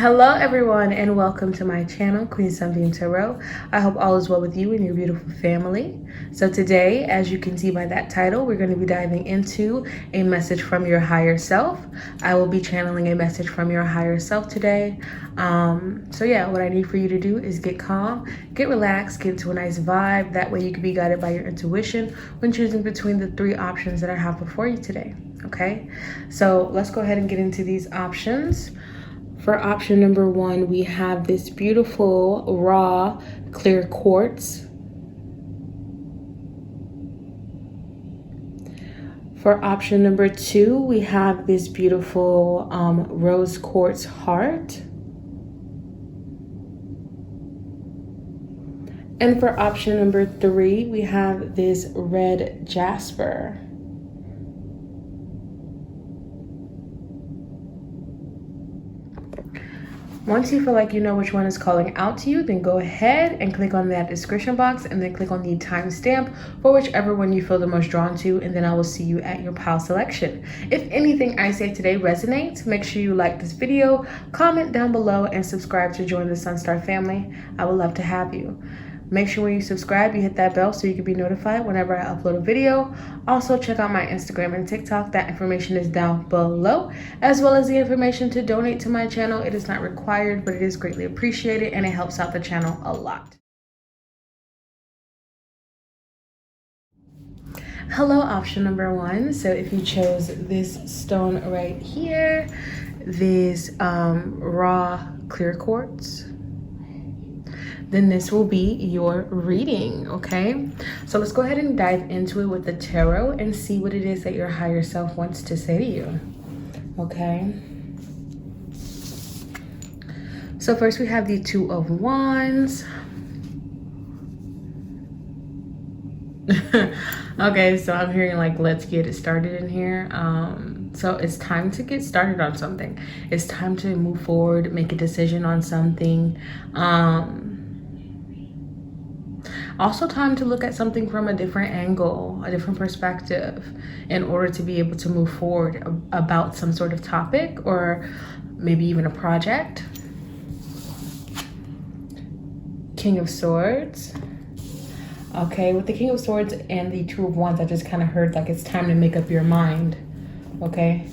Hello everyone and welcome to my channel, Sunbeam Tarot. I hope all is well with you and your beautiful family. So today, as you can see by that title, we're going to be diving into a message from your higher self. I will be channeling a message from your higher self today. So yeah, what I need for you to do is get calm, get relaxed, get into a nice vibe. That way you can be guided by your intuition when choosing between the three options that I have before you today. Okay, so let's go ahead and get into these options. For option number one, we have this beautiful raw clear quartz. For option number two, we have this beautiful rose quartz heart. And for option number three, we have this red jasper. Once you feel like you know which one is calling out to you, then go ahead and click on that description box and then click on the timestamp for whichever one you feel the most drawn to, and then I will see you at your pile selection. If anything I say today resonates, make sure you like this video, comment down below, and subscribe to join the SunStar family. I would love to have you. Make sure when you subscribe, you hit that bell so you can be notified whenever I upload a video. Also, check out my Instagram and TikTok. That information is down below, as well as the information to donate to my channel. It is not required, but it is greatly appreciated, and it helps out the channel a lot. Hello, option number one. So if you chose this stone right here, this raw clear quartz, then this will be your reading, okay? So let's go ahead and dive into it with the tarot and see what it is that your higher self wants to say to you, okay? So first we have the Two of Wands. Okay, so I'm hearing like, let's get it started in here. So it's time to get started on something. It's time to move forward, make a decision on something. Also time to look at something from a different angle, a different perspective, in order to be able to move forward about some sort of topic or maybe even a project. King of Swords. Okay, with the King of Swords and the Two of Wands, I just kind of heard like it's time to make up your mind, okay,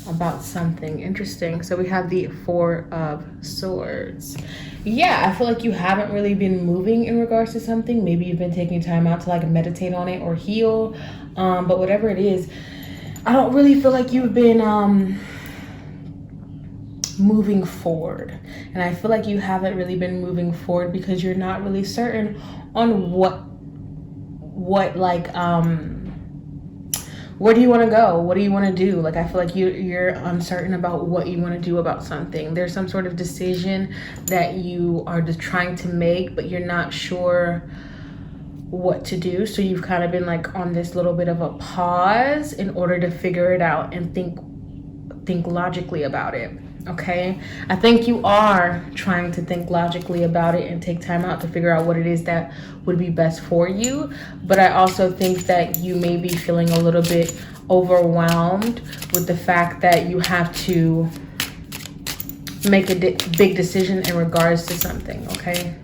about something interesting. So we have the Four of Swords. Yeah, I feel like you haven't really been moving in regards to something. Maybe you've been taking time out to like meditate on it or heal. But whatever it is, I don't really feel like you've been moving forward. And I feel like you haven't really been moving forward because you're not really certain on where do you want to go? What do you want to do? Like, I feel like you're uncertain about what you want to do about something. There's some sort of decision that you are just trying to make, but you're not sure what to do. So you've kind of been like on this little bit of a pause in order to figure it out and think logically about it. Okay, I think you are trying to think logically about it and take time out to figure out what it is that would be best for you. But I also think that you may be feeling a little bit overwhelmed with the fact that you have to make a big decision in regards to something, okay?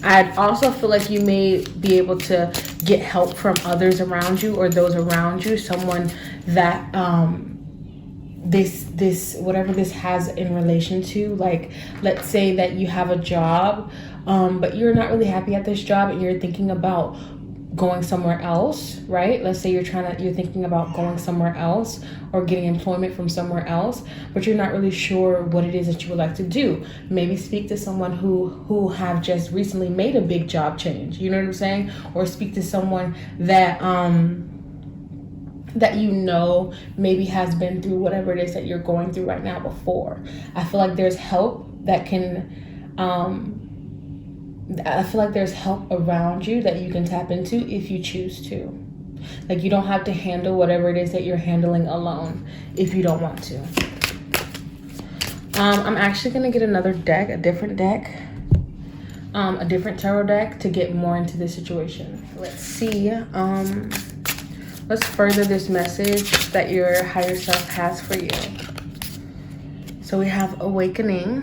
I also feel like you may be able to get help from others around you or those around you, someone that this whatever this has in relation to, like, let's say that you have a job but you're not really happy at this job and you're thinking about going somewhere else, right? Let's say you're thinking about going somewhere else or getting employment from somewhere else, but you're not really sure what it is that you would like to do. Maybe speak to someone who have just recently made a big job change, you know what I'm saying? Or speak to someone that that you know maybe has been through whatever it is that you're going through right now before. I feel like there's help that can I feel like there's help around you that you can tap into if you choose to. Like, you don't have to handle whatever it is that you're handling alone if you don't want to. I'm actually gonna get another deck, a different deck, a different tarot deck to get more into this situation. Let's see. Let's further this message that your higher self has for you. So we have Awakening.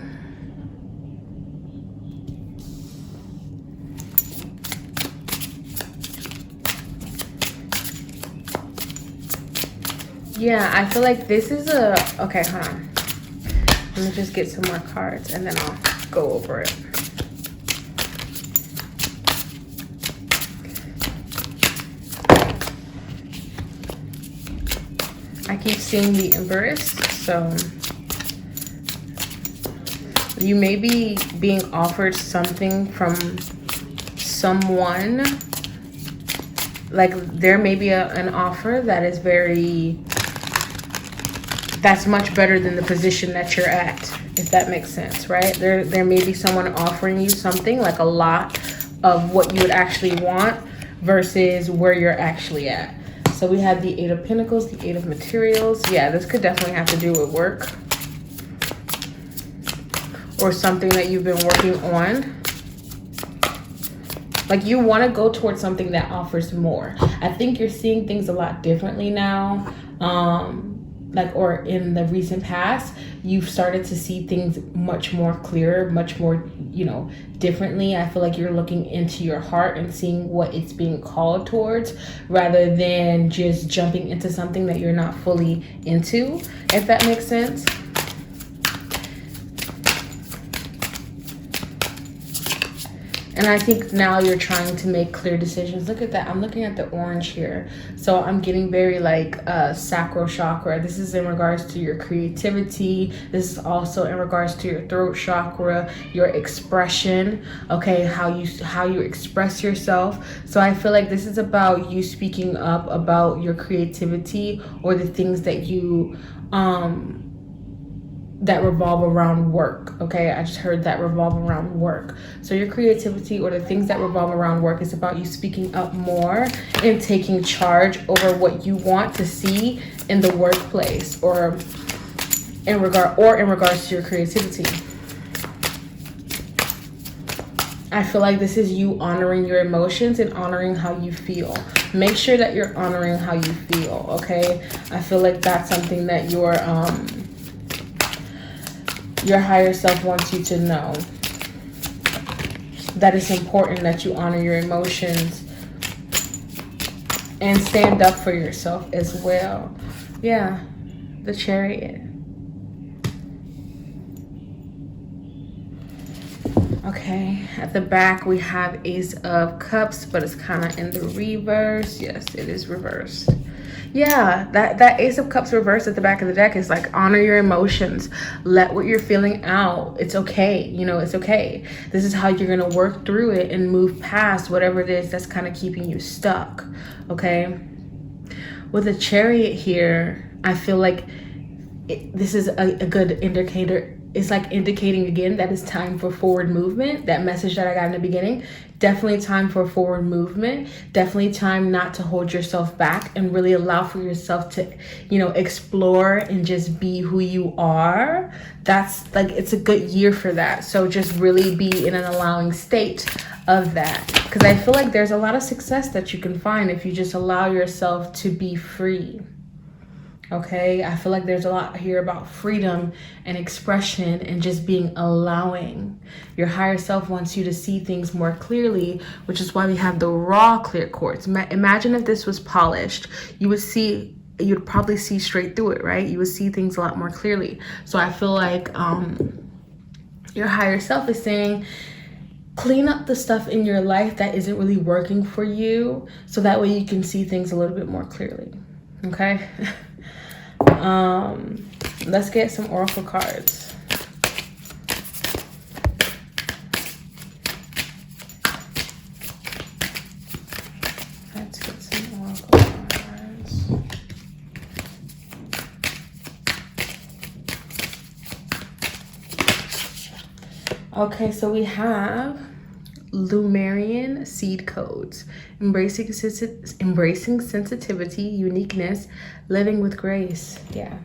Yeah, I feel like this is a... Okay, hold on. Let me just get some more cards and then I'll go over it. I keep seeing the Empress, so you may be being offered something from someone. Like there may be an offer that is that's much better than the position that you're at, if that makes sense, right? There may be someone offering you something, like a lot of what you would actually want versus where you're actually at. So we have the Eight of Pentacles, the Eight of Materials. Yeah, this could definitely have to do with work or something that you've been working on. Like you want to go towards something that offers more. I think you're seeing things a lot differently now. Or in the recent past, you've started to see things much more clear, much more, differently. I feel like you're looking into your heart and seeing what it's being called towards rather than just jumping into something that you're not fully into, if that makes sense. And I think now you're trying to make clear decisions. Look at that. I'm looking at the orange here. So I'm getting very like sacral chakra. This is in regards to your creativity. This is also in regards to your throat chakra, your expression, okay, how you express yourself. So I feel like this is about you speaking up about your creativity or the things that you that revolve around work. Okay, I just heard that revolve around work. So your creativity or the things that revolve around work is about you speaking up more and taking charge over what you want to see in the workplace or in regards to your creativity. I feel like this is you honoring your emotions and honoring how you feel. Make sure that you're honoring how you feel, okay? I feel like that's something that your higher self wants you to know. That it's important that you honor your emotions and stand up for yourself as well. Yeah, the Chariot. Okay, at the back we have Ace of Cups, but it's kind of in the reverse. Yes, it is reversed. Yeah, that Ace of Cups reversed at the back of the deck is like, honor your emotions. Let what you're feeling out. It's okay. It's okay. This is how you're going to work through it and move past whatever it is that's kind of keeping you stuck. Okay. With the Chariot here, I feel like this is a good indicator. It's like indicating again that it's time for forward movement. That message that I got in the beginning, definitely time for forward movement. Definitely time not to hold yourself back and really allow for yourself to, explore and just be who you are. That's like, it's a good year for that. So just really be in an allowing state of that. Because I feel like there's a lot of success that you can find if you just allow yourself to be free. Okay, I feel like there's a lot here about freedom and expression and just being allowing. Your higher self wants you to see things more clearly, which is why we have the raw clear quartz. Imagine if this was polished, you'd probably see straight through it, right? You would see things a lot more clearly. So I feel like your higher self is saying, clean up the stuff in your life that isn't really working for you, so that way you can see things a little bit more clearly. Okay. Let's get some oracle cards. Let's get some oracle cards. Okay, so we have Lumerian seed codes, embracing sensitivity, uniqueness, living with grace. Yeah,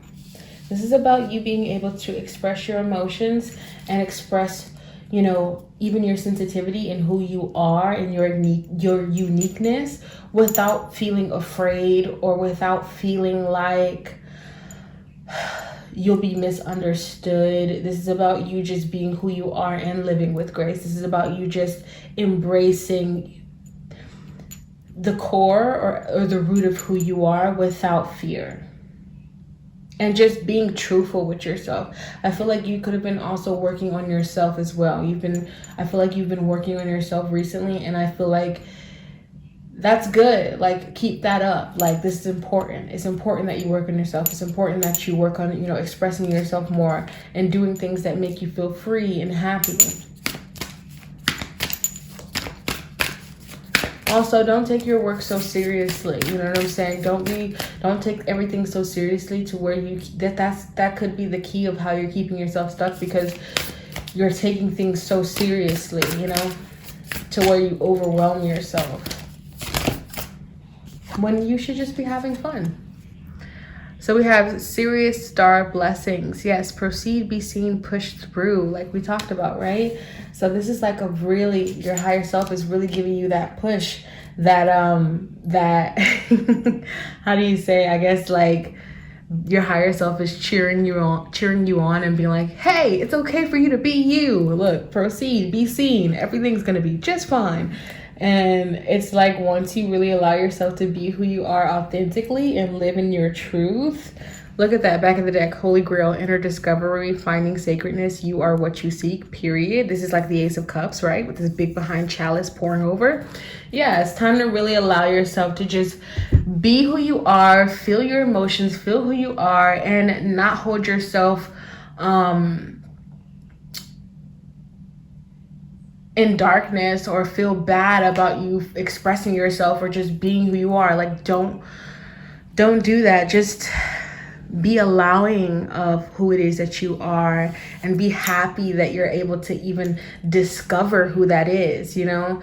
this is about you being able to express your emotions and express, even your sensitivity and who you are and your uniqueness without feeling afraid or without feeling like you'll be misunderstood. This is about you just being who you are and living with grace. This is about you just embracing the core or the root of who you are without fear. and just being truthful with yourself. I feel like you could have been also working on yourself as well. I feel like you've been working on yourself recently, and I feel like that's good. Like, keep that up. Like, this is important. It's important that you work on yourself. It's important that you work on, you know, expressing yourself more and doing things that make you feel free and happy. Also, don't take your work so seriously. You know what I'm saying? Don't take everything so seriously to where that could be the key of how you're keeping yourself stuck, because you're taking things so seriously, you know, to where you overwhelm yourself, when you should just be having fun. So we have serious star blessings. Yes, proceed, be seen, push through, like we talked about, right? So this is like your higher self is really giving you that push, that how do you say, I guess, like, your higher self is cheering you on and being like, hey, it's okay for you to be you. Look, proceed, be seen. Everything's going to be just fine. And it's like, once you really allow yourself to be who you are authentically and live in your truth. Look at that back of the deck. Holy Grail, inner discovery, finding sacredness. You are what you seek, period. This is like the Ace of Cups, right? With this big behind chalice pouring over. Yeah, it's time to really allow yourself to just be who you are, feel your emotions, feel who you are, and not hold yourself in darkness, or feel bad about you expressing yourself or just being who you are. Like, don't do that. Just be allowing of who it is that you are, and be happy that you're able to even discover who that is, you know?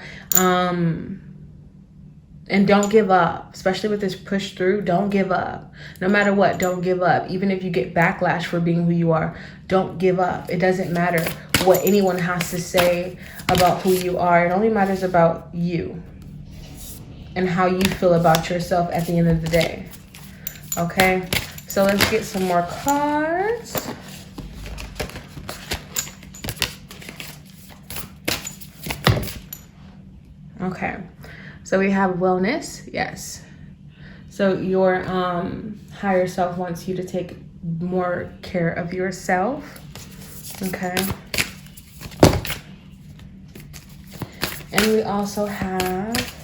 And don't give up, especially with this push through. Don't give up. No matter what, don't give up. Even if you get backlash for being who you are, don't give up. It doesn't matter what anyone has to say about who you are. It only matters about you and how you feel about yourself at the end of the day. Okay, so let's get some more cards. Okay, so we have wellness. Yes, so your higher self wants you to take more care of yourself. Okay, and we also have,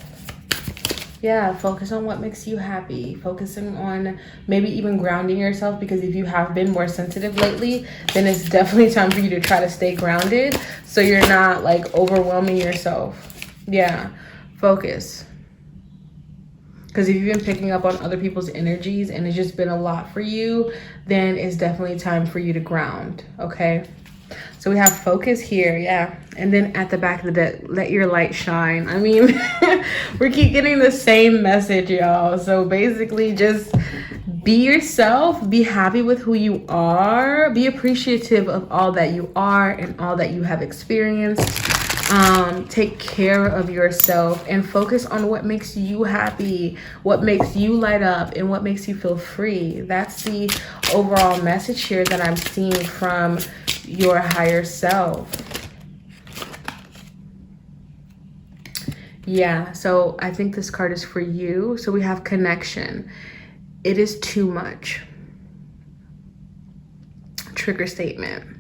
yeah, focus on what makes you happy. Focusing on maybe even grounding yourself, because if you have been more sensitive lately, then it's definitely time for you to try to stay grounded, so you're not like overwhelming yourself. Yeah, focus. Because if you've been picking up on other people's energies and it's just been a lot for you, then it's definitely time for you to ground, okay? So we have focus here, yeah. And then at the back of the deck, let your light shine. I mean, we keep getting the same message, y'all. So basically, just be yourself, be happy with who you are, be appreciative of all that you are and all that you have experienced. Take care of yourself and focus on what makes you happy, what makes you light up, and what makes you feel free. That's the overall message here that I'm seeing from your higher self. Yeah, so I think this card is for you. So we have connection. It is too much. Trigger statement.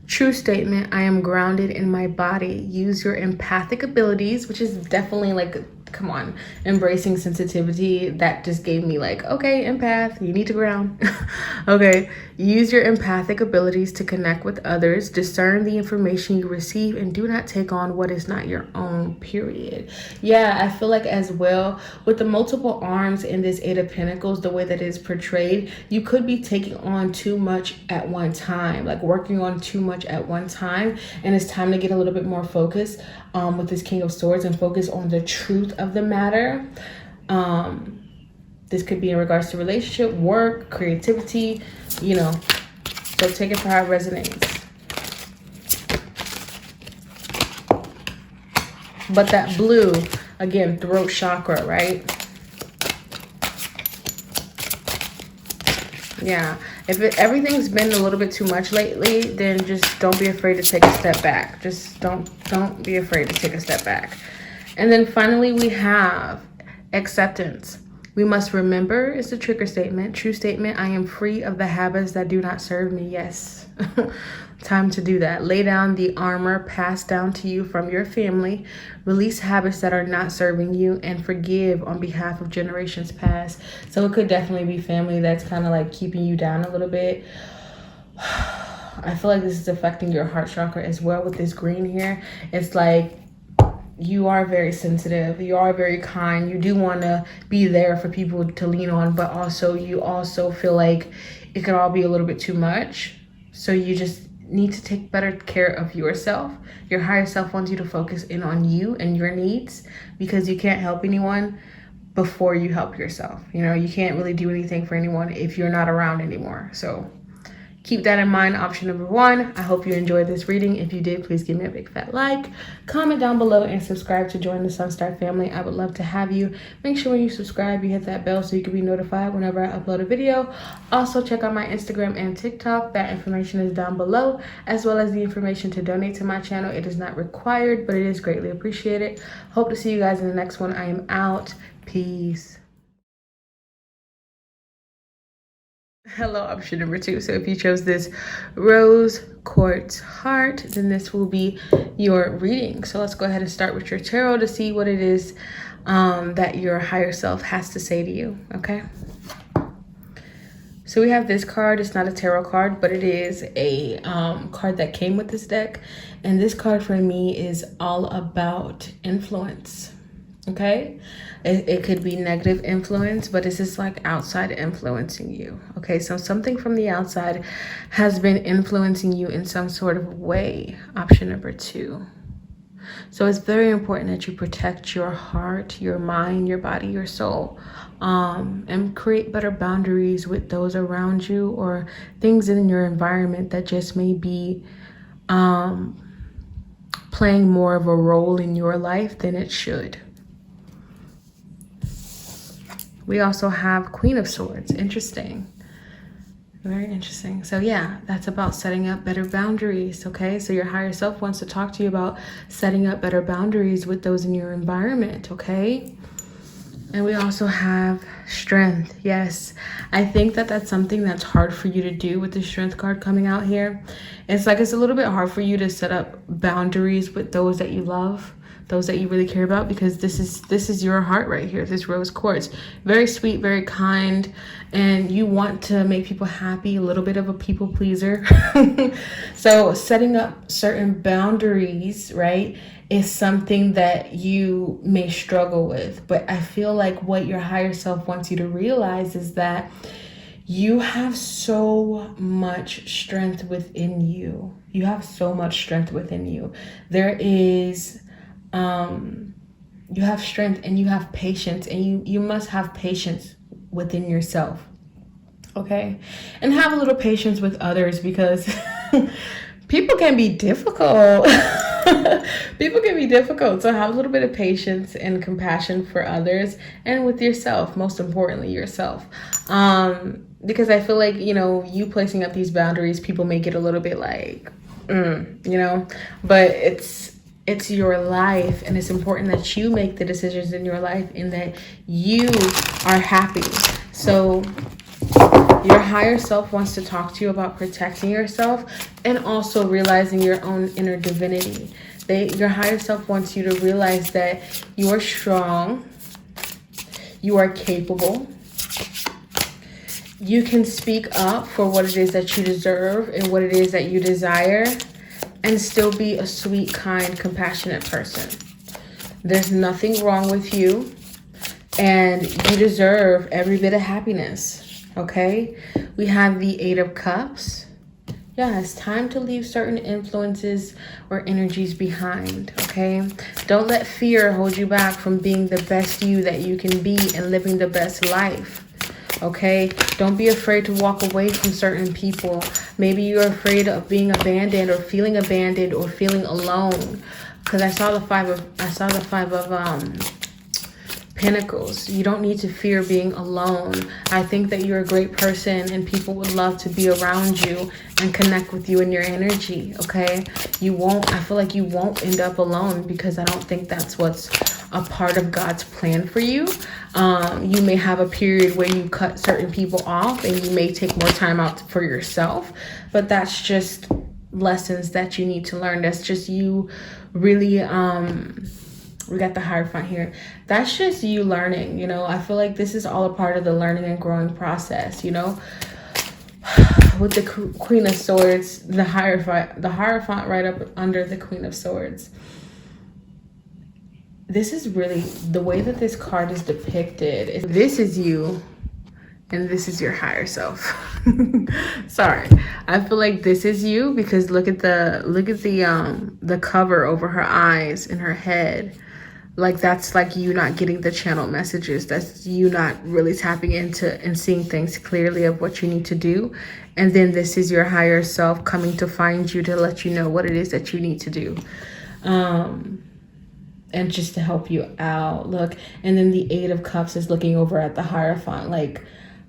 True statement, I am grounded in my body. Use your empathic abilities, which is definitely like, come on, embracing sensitivity. That just gave me like, okay, empath, you need to ground. Okay, use your empathic abilities to connect with others, discern the information you receive, and do not take on what is not your own, period. Yeah, I feel like as well, with the multiple arms in this Eight of Pentacles, the way that it is portrayed, you could be taking on too much at one time, like working on too much at one time, and it's time to get a little bit more focused with this King of Swords and focus on the truth of the matter. This could be in regards to relationship, work, creativity, you know, so take it for how it resonates. But that blue, again, throat chakra, right? Yeah, if everything's been a little bit too much lately, then just don't be afraid to take a step back. Just don't be afraid to take a step back. And then finally we have acceptance. We must remember is the trigger statement. True statement, I am free of the habits that do not serve me. Yes. Time to do that. Lay down the armor passed down to you from your family. Release habits that are not serving you and forgive on behalf of generations past. So it could definitely be family that's kind of like keeping you down a little bit. I feel like this is affecting your heart chakra as well with this green here. It's like you are very sensitive. You are very kind. You do want to be there for people to lean on, but also you also feel like it could all be a little bit too much. So you just need to take better care of yourself. Your higher self wants you to focus in on you and your needs, because you can't help anyone before you help yourself. You know, you can't really do anything for anyone if you're not around anymore. So keep that in mind, option number 1. I hope you enjoyed this reading. If you did, please give me a big fat like, comment down below, and subscribe to join the SunStar family. I would love to have you. Make sure when you subscribe, you hit that bell so you can be notified whenever I upload a video. Also, check out my Instagram and TikTok. That information is down below, as well as the information to donate to my channel. It is not required, but it is greatly appreciated. Hope to see you guys in the next one. I am out. Peace. Hello, option number 2. So if you chose this rose quartz heart, then this will be your reading. So let's go ahead and start with your tarot to see what it is that your higher self has to say to you. Okay. So we have this card. It's not a tarot card, but it is a card that came with this deck. And this card for me is all about influence. Okay, it could be negative influence, but it's just like outside influencing you. Okay, so something from the outside has been influencing you in some sort of way. Option number 2. So it's very important that you protect your heart, your mind, your body, your soul, and create better boundaries with those around you or things in your environment that just may be playing more of a role in your life than it should. We also have Queen of Swords. Interesting. Very interesting. So yeah, that's about setting up better boundaries, okay? So your higher self wants to talk to you about setting up better boundaries with those in your environment, okay? And we also have Strength. Yes, I think that that's something that's hard for you to do with the Strength card coming out here. It's like it's a little bit hard for you to set up boundaries with those that you love, those that you really care about, because this is your heart right here, this rose quartz. Very sweet, very kind, and you want to make people happy, a little bit of a people pleaser. So setting up certain boundaries, right, is something that you may struggle with. But I feel like what your higher self wants you to realize is that you have so much strength within you. You have so much strength within you. There is you have strength and you have patience, and you must have patience within yourself, okay? And have a little patience with others, because people can be difficult. People can be difficult, so have a little bit of patience and compassion for others and with yourself, most importantly yourself, because I feel like, you know, you placing up these boundaries, people may get a little bit like you know, but it's your life, and it's important that you make the decisions in your life and that you are happy. So your higher self wants to talk to you about protecting yourself and also realizing your own inner divinity. Your higher self wants you to realize that you are strong, you are capable, you can speak up for what it is that you deserve and what it is that you desire, and still be a sweet, kind, compassionate person. There's nothing wrong with you, and you deserve every bit of happiness, okay? We have the 8 of Cups. Yeah, it's time to leave certain influences or energies behind, okay? Don't let fear hold you back from being the best you that you can be and living the best life. Okay, don't be afraid to walk away from certain people. Maybe you're afraid of being abandoned or feeling alone. Because I saw the five of Pentacles. You don't need to fear being alone. I think that you're a great person and people would love to be around you and connect with you in your energy, okay? I feel like you won't end up alone, because I don't think that's what's a part of God's plan for you. You may have a period where you cut certain people off and you may take more time out for yourself, but that's just lessons that you need to learn. That's just you really, we got the Hierophant here. That's just you learning, you know. I feel like this is all a part of the learning and growing process, you know. With the Queen of Swords, the Hierophant right up under the Queen of Swords. This is really the way that this card is depicted. This is you and this is your higher self. Sorry. I feel like this is you because look at the cover over her eyes and her head. Like that's like you not getting the channel messages. That's you not really tapping into and seeing things clearly of what you need to do. And then this is your higher self coming to find you to let you know what it is that you need to do. And just to help you out. Look, and then the Eight of Cups is looking over at the Hierophant. Like,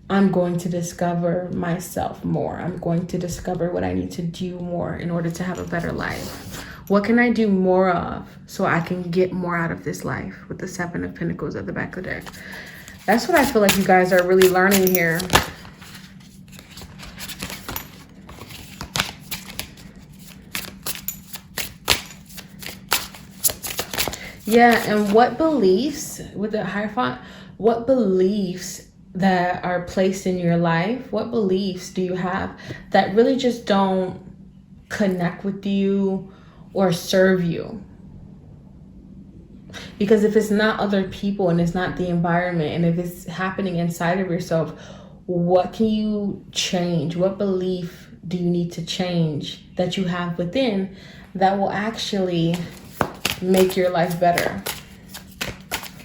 I'm going to discover myself more. I'm going to discover what I need to do more in order to have a better life. What can I do more of so I can get more out of this life with the Seven of Pentacles at the back of the deck? That's what I feel like you guys are really learning here. Yeah, and what beliefs, with the Hierophant, what beliefs that are placed in your life, what beliefs do you have that really just don't connect with you or serve you? Because if it's not other people and it's not the environment, and if it's happening inside of yourself, what can you change? What belief do you need to change that you have within that will actually make your life better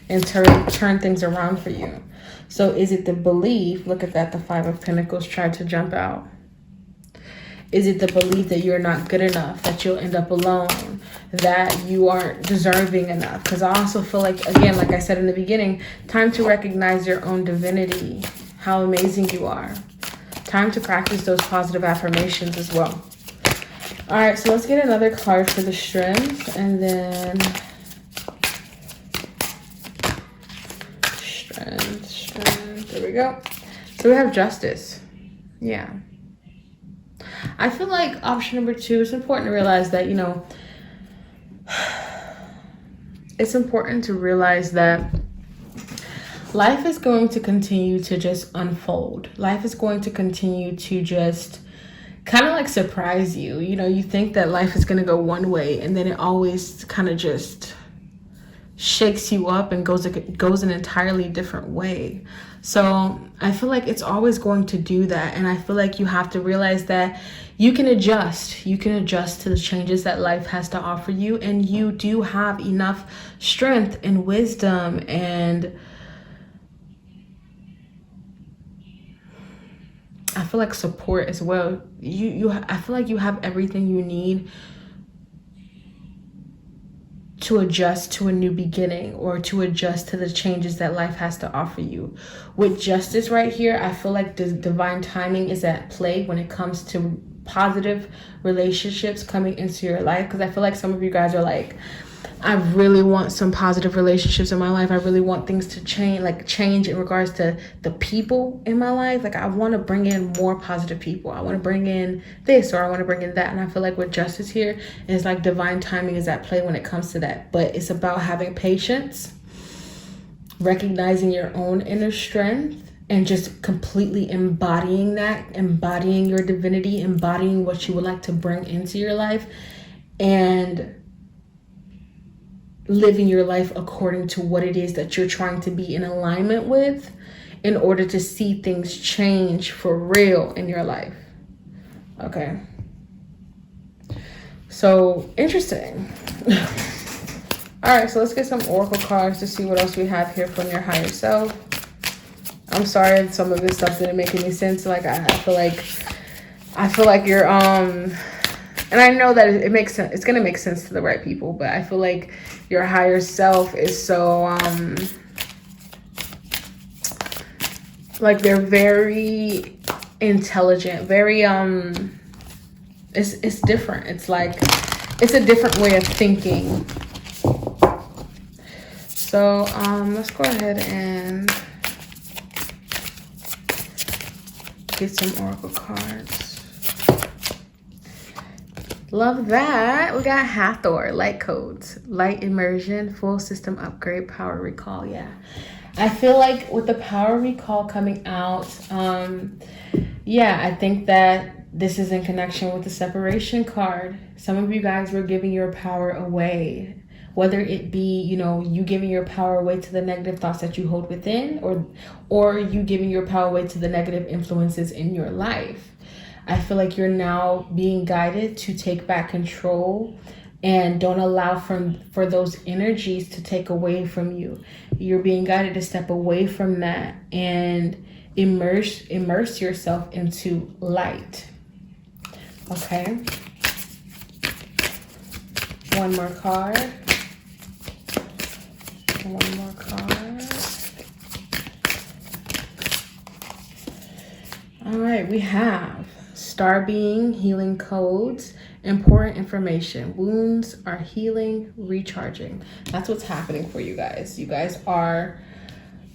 and turn things around for you? So is it the belief, look at that, the Five of Pentacles tried to jump out. Is it the belief that you're not good enough, that you'll end up alone, that you aren't deserving enough? Because I also feel like, again, like I said in the beginning, time to recognize your own divinity, how amazing you are. Time to practice those positive affirmations as well. All right, so let's get another card for the Strength, and then Strength, there we go. So we have Justice. Yeah. I feel like option number 2, it's important to realize that, you know, it's important to realize that life is going to continue to just unfold. Life is going to continue to just kind of like surprise you. You know, you think that life is going to go one way, and then it always kind of just shakes you up and goes an entirely different way. So I feel like it's always going to do that. And I feel like you have to realize that you can adjust. You can adjust to the changes that life has to offer you. And you do have enough strength and wisdom and I feel like support as well. I feel like you have everything you need to adjust to a new beginning or to adjust to the changes that life has to offer you. With Justice right here, I feel like the divine timing is at play when it comes to positive relationships coming into your life. Because I feel like some of you guys are like, I really want some positive relationships in my life. I really want things to change in regards to the people in my life. Like I want to bring in more positive people. I want to bring in this or I want to bring in that. And I feel like with Justice here, it's like divine timing is at play when it comes to that. But it's about having patience, recognizing your own inner strength, and just completely embodying that, embodying your divinity, embodying what you would like to bring into your life, and living your life according to what it is that you're trying to be in alignment with in order to see things change for real in your life. Okay. So, interesting. All right, so let's get some oracle cards to see what else we have here from your higher self. I'm sorry some of this stuff didn't make any sense. Like I feel like you're and I know that it makes sense. It's gonna make sense to the right people, but I feel like your higher self is so like they're very intelligent, very it's different. It's like it's a different way of thinking. So let's go ahead and get some oracle cards. Love that. We got Hathor, light codes, light immersion, full system upgrade, power recall. Yeah, I feel like with the power recall coming out, yeah, I think that this is in connection with the separation card. Some of you guys were giving your power away, whether it be, you know, you giving your power away to the negative thoughts that you hold within, or you giving your power away to the negative influences in your life. I feel like you're now being guided to take back control and don't allow for those energies to take away from you. You're being guided to step away from that and immerse yourself into light. Okay. One more card. One more card. All right, we have Star Being, healing codes, important information. Wounds are healing, recharging. That's what's happening for you guys. You guys are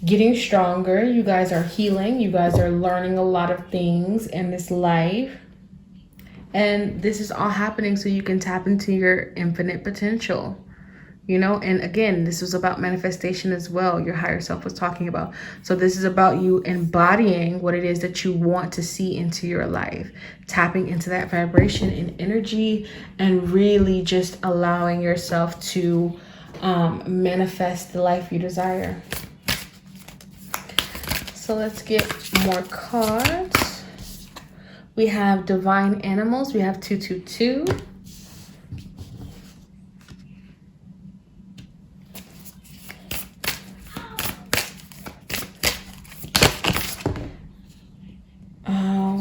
getting stronger. You guys are healing. You guys are learning a lot of things in this life. And this is all happening so you can tap into your infinite potential. You know, and again, this was about manifestation as well. Your higher self was talking about. So this is about you embodying what it is that you want to see into your life, tapping into that vibration and energy, and really just allowing yourself to manifest the life you desire. So let's get more cards. We have divine animals. We have 222.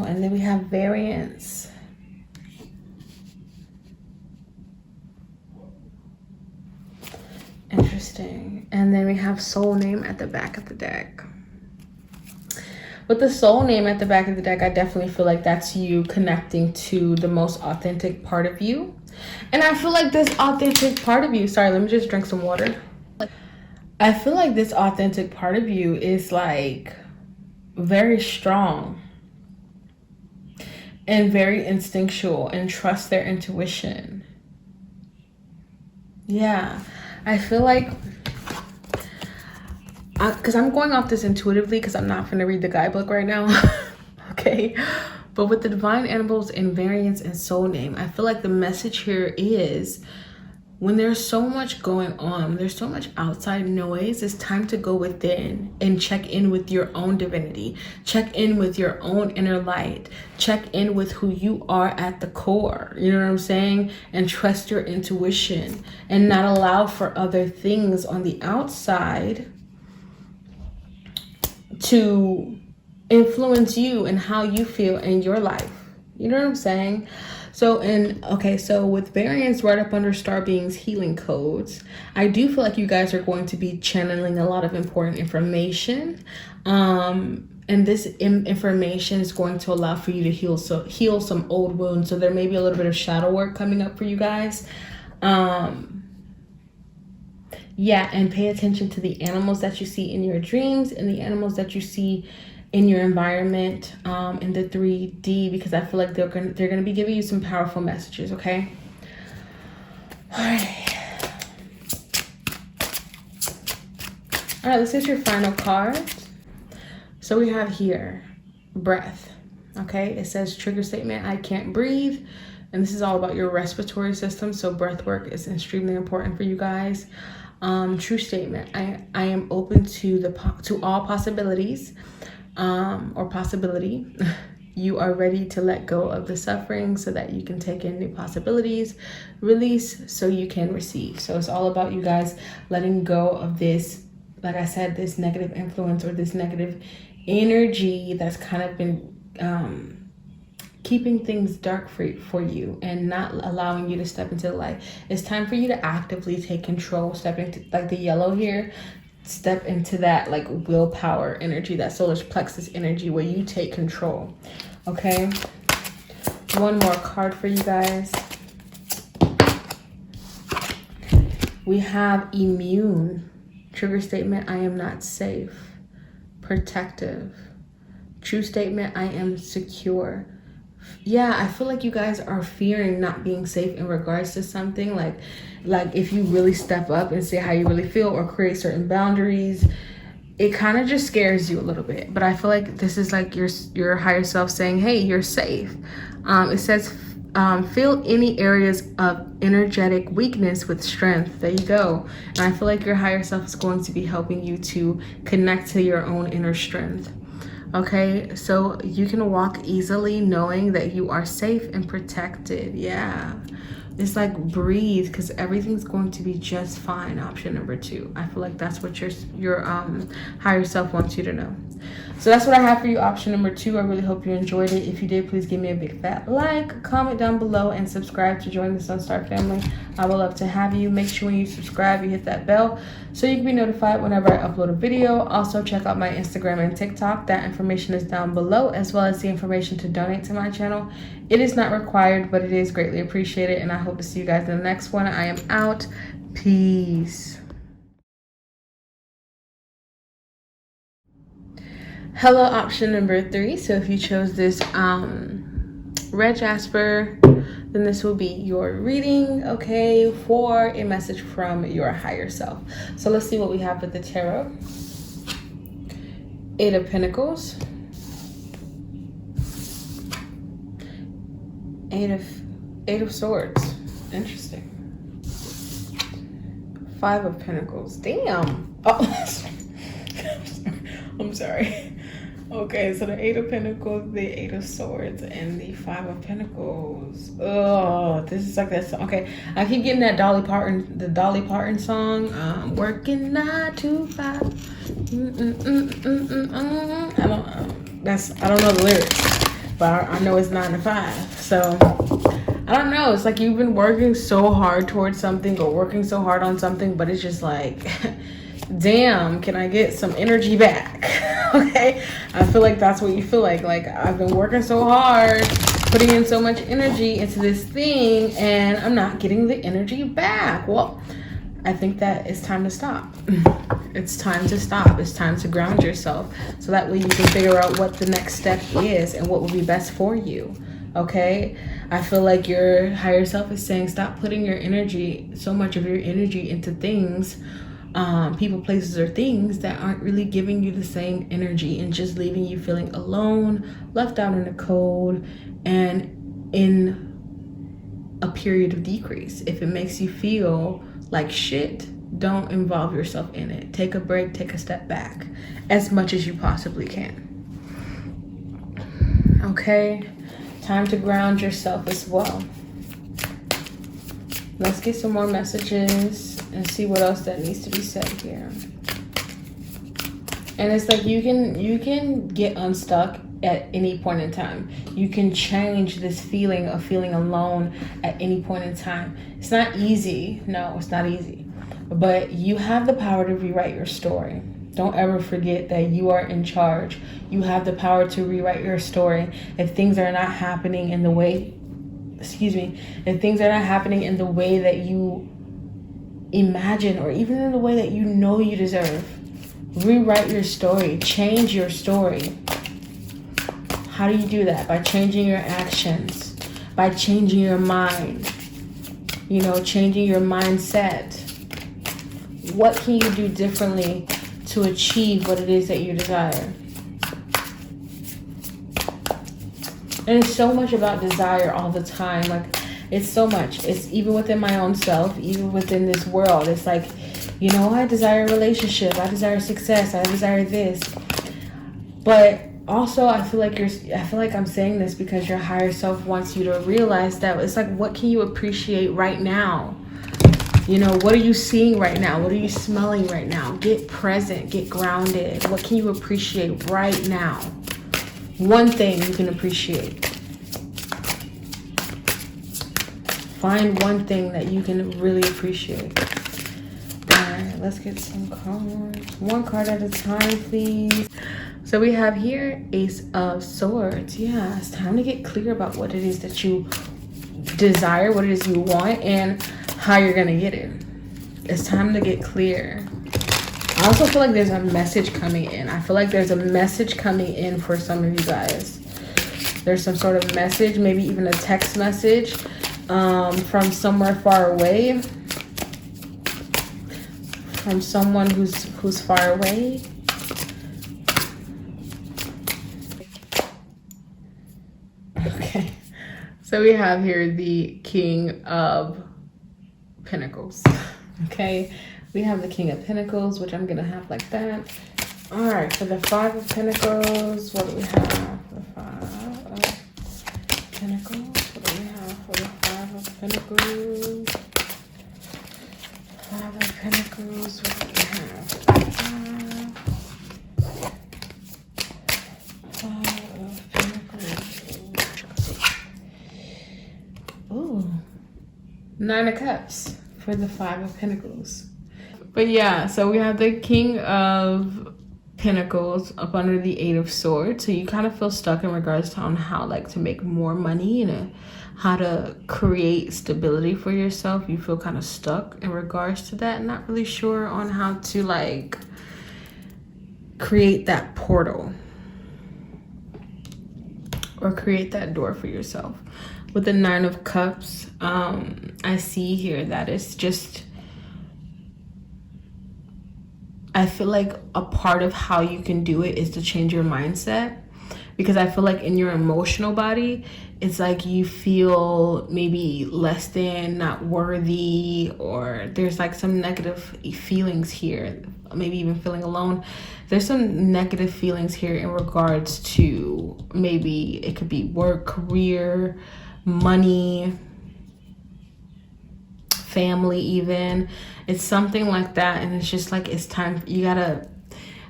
And then we have variance. Interesting. And then we have soul name at the back of the deck. With the soul name at the back of the deck, I definitely feel like that's you connecting to the most authentic part of you. And I feel like this authentic part of you, sorry, let me just drink some water. I feel like this authentic part of you is like very strong and very instinctual and trust their intuition. Yeah, I feel like, because I'm going off this intuitively because I'm not going to read the guidebook right now. Okay, but with the divine animals and variance and soul name, I feel like the message here is when there's so much going on, there's so much outside noise, it's time to go within and check in with your own divinity, check in with your own inner light, check in with who you are at the core, you know what I'm saying? And trust your intuition and not allow for other things on the outside to influence you and how you feel in your life. You know what I'm saying? So so with variance right up under Star Being's healing codes, I do feel like you guys are going to be channeling a lot of important information. And this information is going to allow for you to heal some old wounds. So there may be a little bit of shadow work coming up for you guys. Yeah, and pay attention to the animals that you see in your dreams and the animals that you see in your environment, in the 3D, because I feel like they're gonna be giving you some powerful messages. Okay. All right, let's get your final card. So we have here breath. Okay, it says trigger statement, I can't breathe, and this is all about your respiratory system. So breath work is extremely important for you guys. True statement, I am open to all possibilities. Or possibility. You are ready to let go of the suffering so that you can take in new possibilities, release so you can receive. So it's all about you guys letting go of this, like I said, this negative influence or this negative energy that's kind of been keeping things dark for you and not allowing you to step into the light. It's time for you to actively take control, step into like the yellow here. Step into that like willpower energy, that solar plexus energy where you take control. Okay, one more card for you guys. We have immune. Trigger statement, I am not safe. Protective. True statement, I am secure. Yeah, I feel like you guys are fearing not being safe in regards to something. Like if you really step up and say how you really feel or create certain boundaries, it kind of just scares you a little bit. But I feel like this is like your higher self saying, hey, you're safe. It says, fill any areas of energetic weakness with strength. There you go. And I feel like your higher self is going to be helping you to connect to your own inner strength. Okay, so you can walk easily knowing that you are safe and protected. Yeah, it's like breathe, because everything's going to be just fine. Option number 2. I feel like that's what your higher self wants you to know. So that's what I have for you, option number 2. I really hope you enjoyed it. If you did, please give me a big fat like, comment down below, and subscribe to join the SunStar family. I would love to have you. Make sure when you subscribe, you hit that bell so you can be notified whenever I upload a video. Also, check out my Instagram and TikTok. That information is down below, as well as the information to donate to my channel. It is not required, but it is greatly appreciated, and I hope to see you guys in the next one. I am out. Peace. Hello, option number 3. So if you chose this red jasper, then this will be your reading, okay, for a message from your higher self. So let's see what we have with the tarot. 8 of Pentacles, 8 of Swords. Interesting. 5 of Pentacles. Damn. Oh, I'm sorry. Okay, so the 8 of Pentacles, the 8 of Swords, and the 5 of Pentacles. Oh, this is like that song. Okay, I keep getting that Dolly Parton song. Working 9 to 5. I don't know the lyrics, but I know it's 9 to 5. So I don't know. It's like you've been working so hard towards something or working so hard on something, but it's just like, damn, can I get some energy back? Okay, I feel like that's what you feel like. Like, I've been working so hard, putting in so much energy into this thing, and I'm not getting the energy back. Well, I think that it's time to stop. It's time to stop. It's time to ground yourself, so that way you can figure out what the next step is and what will be best for you. Okay, I feel like your higher self is saying, stop putting your energy, so much of your energy, into things, people, places, or things that aren't really giving you the same energy, and just leaving you feeling alone, left out in the cold, and in a period of decrease. If it makes you feel like shit, don't involve yourself in it. Take a break, take a step back as much as you possibly can. Okay, time to ground yourself as well. Let's get some more messages and see what else that needs to be said here. And it's like you can get unstuck at any point in time. You can change this feeling of feeling alone at any point in time. It's not easy. No, it's not easy. But you have the power to rewrite your story. Don't ever forget that you are in charge. You have the power to rewrite your story. If things are not happening in the way, if things are not happening in the way that you imagine, or even in the way that you know you deserve, rewrite your story. Change your story. How do you do that? By changing your actions, by changing your mind, changing your mindset. What can you do differently to achieve what it is that you desire? And it's so much about desire all the time. Like, it's so much. It's even within my own self, even within this world. It's like, I desire a relationship. I desire success. I desire this. But also, I feel like I'm saying this because your higher self wants you to realize that it's like, what can you appreciate right now? What are you seeing right now? What are you smelling right now? Get present, get grounded. What can you appreciate right now? One thing you can appreciate. Find one thing that you can really appreciate. Alright, let's get some cards. One card at a time, please. So we have here Ace of Swords. Yeah, it's time to get clear about what it is that you desire, what it is you want, and how you're gonna get it. It's time to get clear. I also feel like there's a message coming in. I feel like there's a message coming in for some of you guys. There's some sort of message, maybe even a text message from somewhere far away. From someone who's far away. Okay. So we have here the King of Pentacles. Okay. We have the King of Pentacles, which I'm going to have like that. All right. For the Five of Pentacles, what do we have? The Five of Pentacles. What do we have for the Five of Pentacles? Five of Pentacles. What do we have? Five of Pentacles. Ooh. Nine of Cups for the Five of Pentacles. But yeah, so we have the King of Pentacles up under the Eight of Swords. So you kind of feel stuck in regards to on how like to make more money and how to create stability for yourself. You feel kind of stuck in regards to that, not really sure on how to like create that portal or create that door for yourself. With the Nine of Cups, I see here that it's just, I feel like a part of how you can do it is to change your mindset. Because I feel like in your emotional body, it's like you feel maybe less than, not worthy, or there's like some negative feelings here. Maybe even feeling alone. There's some negative feelings here in regards to maybe it could be work, career, money, family even. It's something like that, and it's just like it's time.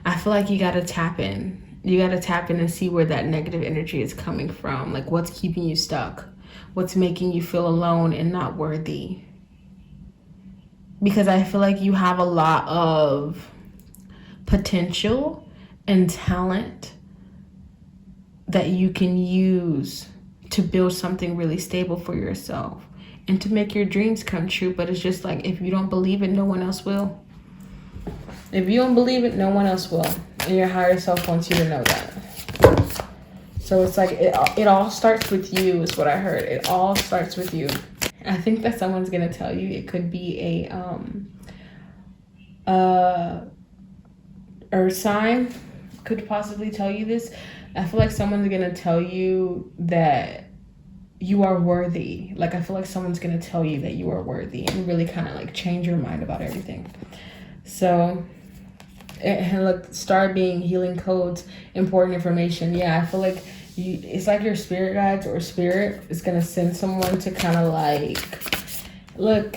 I feel like you gotta tap in. You gotta tap in and see where that negative energy is coming from. Like what's keeping you stuck? What's making you feel alone and not worthy? Because I feel like you have a lot of potential and talent that you can use to build something really stable for yourself and to make your dreams come true. But it's just like, if you don't believe it, no one else will. If you don't believe it, no one else will. And your higher self wants you to know that. So it's like, it all starts with you is what I heard. It all starts with you. I think that someone's going to tell you. It could be a earth sign could possibly tell you this. I feel like someone's going to tell you that you are worthy. Like, I feel like someone's going to tell you that you are worthy and really kind of like change your mind about everything. So, and look, star being healing codes, important information. Yeah, I feel like it's like your spirit guides or spirit is going to send someone to kind of like, look,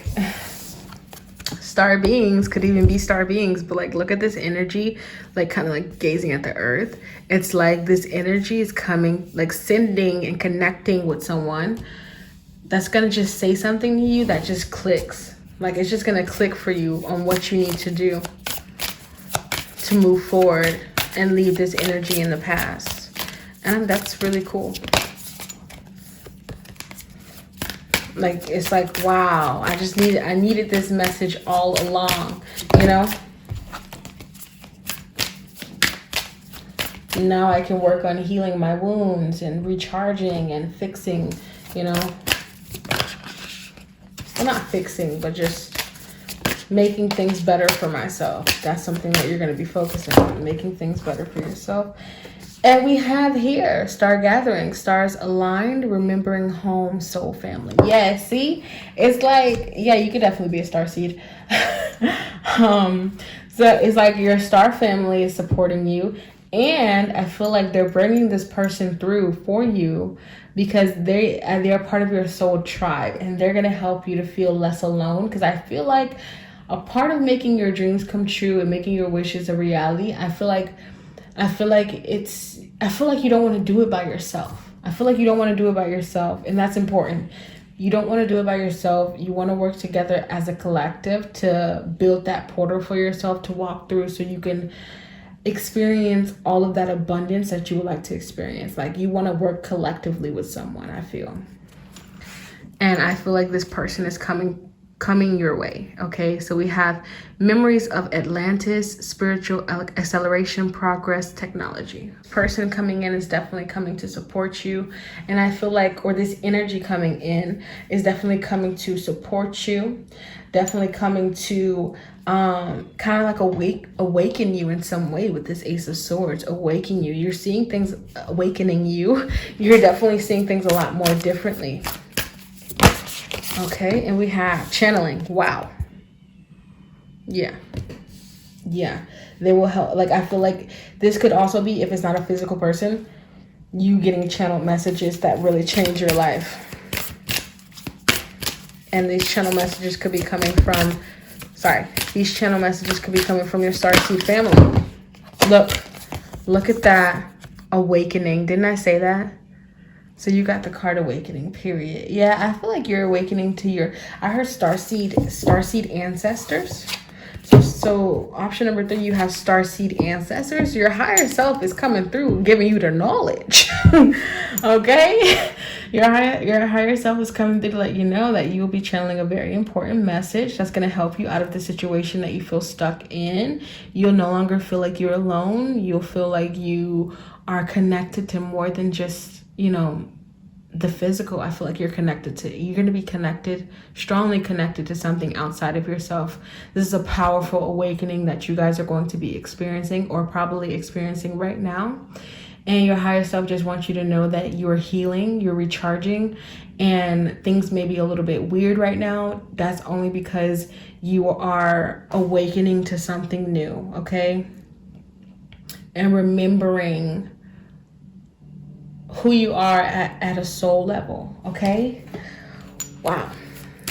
star beings could even be star beings, but like, look at this energy, like kind of like gazing at the earth. It's like this energy is coming, like sending and connecting with someone that's going to just say something to you that just clicks. Like it's just going to click for you on what you need to do to move forward and leave this energy in the past. And that's really cool. Like, it's like, wow, I needed this message all along, you know? Now I can work on healing my wounds and recharging and fixing, you know? Well, not fixing, but just making things better for myself. That's something that you're going to be focusing on, making things better for yourself. And we have here, star gathering, stars aligned, remembering home, soul, family. Yeah, see? It's like, yeah, you could definitely be a star seed. So it's like your star family is supporting you. And I feel like they're bringing this person through for you because they're part of your soul tribe. And they're going to help you to feel less alone. Because I feel like a part of making your dreams come true and making your wishes a reality, I feel like you don't want to do it by yourself. I feel like you don't want to do it by yourself, and that's important. You don't want to do it by yourself. You want to work together as a collective to build that portal for yourself to walk through so you can experience all of that abundance that you would like to experience. Like, you want to work collectively with someone, I feel. And I feel like this person is coming coming your way. Okay, so we have memories of Atlantis, spiritual acceleration, progress, technology. Person coming in is definitely coming to support you, and I feel like, or this energy coming in is definitely coming to support you, definitely coming to kind of like awaken you in some way with this Ace of Swords. Awaken you. You're seeing things, awakening you. You're definitely seeing things a lot more differently. Okay, and we have channeling. Wow. Yeah. They will help. Like, I feel like this could also be, if it's not a physical person, you getting channeled messages that really change your life. And these channel messages could be coming from, these channel messages could be coming from your starseed family. Look at that. Awakening. Didn't I say that? So you got the card awakening, period. Yeah, I feel like you're awakening to your, I heard starseed ancestors. So option number 3, you have starseed ancestors. Your higher self is coming through, giving you the knowledge. Okay? Your higher self is coming through to let you know that you will be channeling a very important message that's going to help you out of the situation that you feel stuck in. You'll no longer feel like you're alone. You'll feel like you are connected to more than just, the physical. I feel like you're going to be connected, strongly connected to something outside of yourself. This is a powerful awakening that you guys are going to be experiencing, or probably experiencing right now. And your higher self just wants you to know that you're healing, you're recharging, and things may be a little bit weird right now. That's only because you are awakening to something new, okay? And remembering who you are at a soul level, okay? Wow.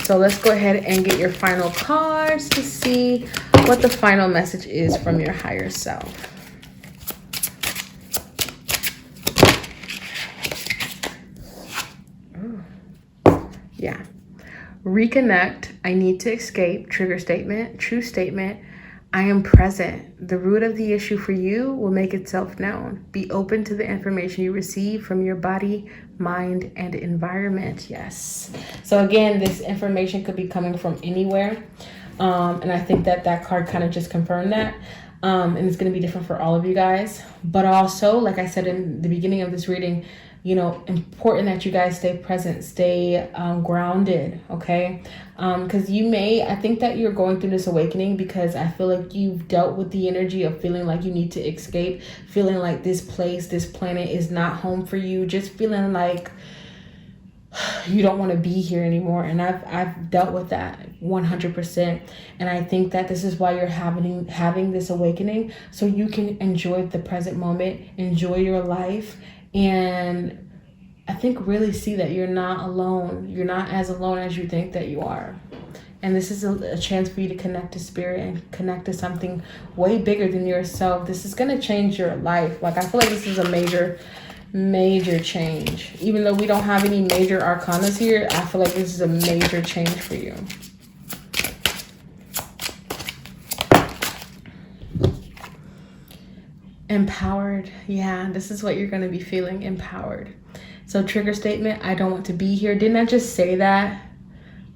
So let's go ahead and get your final cards to see what the final message is from your higher self. Ooh. Yeah. Reconnect. I need to escape. Trigger statement. True statement. I am present. The root of the issue for you will make itself known. Be open to the information you receive from your body, mind, and environment. Yes. So again, this information could be coming from anywhere. And I think that card kind of just confirmed that. And it's going to be different for all of you guys. But also, like I said in the beginning of this reading, important that you guys stay present, stay grounded, okay? Because I think that you're going through this awakening because I feel like you've dealt with the energy of feeling like you need to escape, feeling like this place, this planet is not home for you, just feeling like you don't want to be here anymore. And I've dealt with that 100%. And I think that this is why you're having this awakening, so you can enjoy the present moment, enjoy your life, and I think really see that you're not alone. You're not as alone as you think that you are. And this is a chance for you to connect to spirit and connect to something way bigger than yourself. This is going to change your life. Like, I feel like this is a major change. Even though we don't have any major arcanas here, I feel like this is a major change for you. Empowered. Yeah, this is what you're going to be feeling, empowered. So trigger statement, I don't want to be here. Didn't I just say that?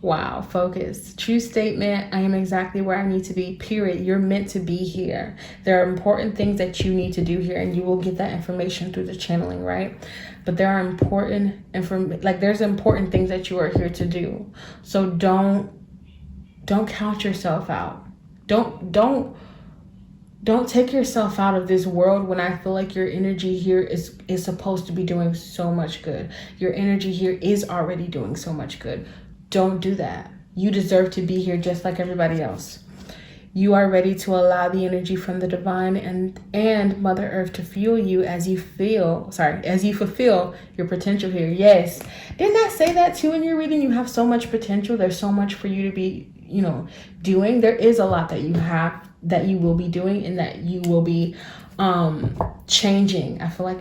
Wow, focus. True statement, I am exactly where I need to be, period. You're meant to be here. There are important things that you need to do here, and you will get that information through the channeling, right? But there are there's important things that you are here to do. So don't count yourself out. Don't take yourself out of this world when I feel like your energy here is supposed to be doing so much good. Your energy here is already doing so much good. Don't do that. You deserve to be here just like everybody else. You are ready to allow the energy from the divine and Mother Earth to fuel you as you fulfill your potential here. Yes. Didn't I say that too in your reading? You have so much potential. There's so much for you to be, doing. There is a lot that you have, that you will be doing, and that you will be changing. I feel like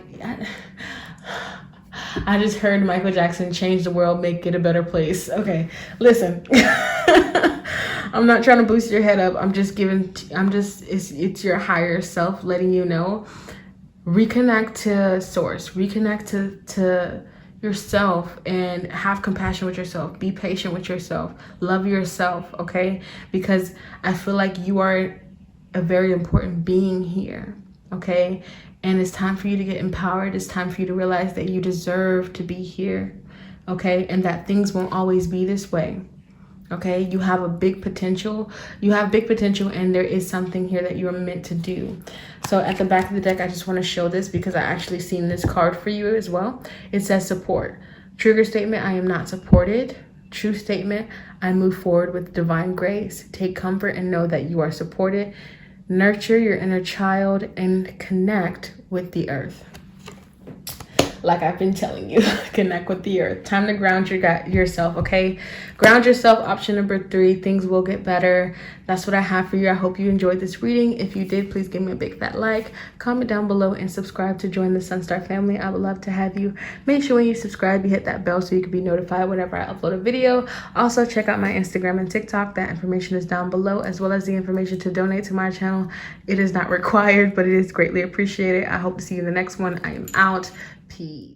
I just heard Michael Jackson, change the world, make it a better place. Okay, listen. I'm not trying to boost your head up. It's your higher self letting you know. Reconnect to source. Reconnect to yourself and have compassion with yourself. Be patient with yourself. Love yourself, okay? Because I feel like you are a very important being here, okay? And it's time for you to get empowered. It's time for you to realize that you deserve to be here, okay? And that things won't always be this way, okay? You have a big potential. You have big potential, and there is something here that you are meant to do. So at the back of the deck, I just want to show this because I actually seen this card for you as well. It says support. Trigger statement, I am not supported. True statement, I move forward with divine grace. Take comfort and know that you are supported. Nurture your inner child and connect with the earth. Like I've been telling you, connect with the earth. Time to ground yourself, okay? Ground yourself, option number 3. Things will get better. That's what I have for you. I hope you enjoyed this reading. If you did, please give me a big fat like. Comment down below and subscribe to join the SunStar family. I would love to have you. Make sure when you subscribe, you hit that bell so you can be notified whenever I upload a video. Also, check out my Instagram and TikTok. That information is down below, as well as the information to donate to my channel. It is not required, but it is greatly appreciated. I hope to see you in the next one. I am out. Peace.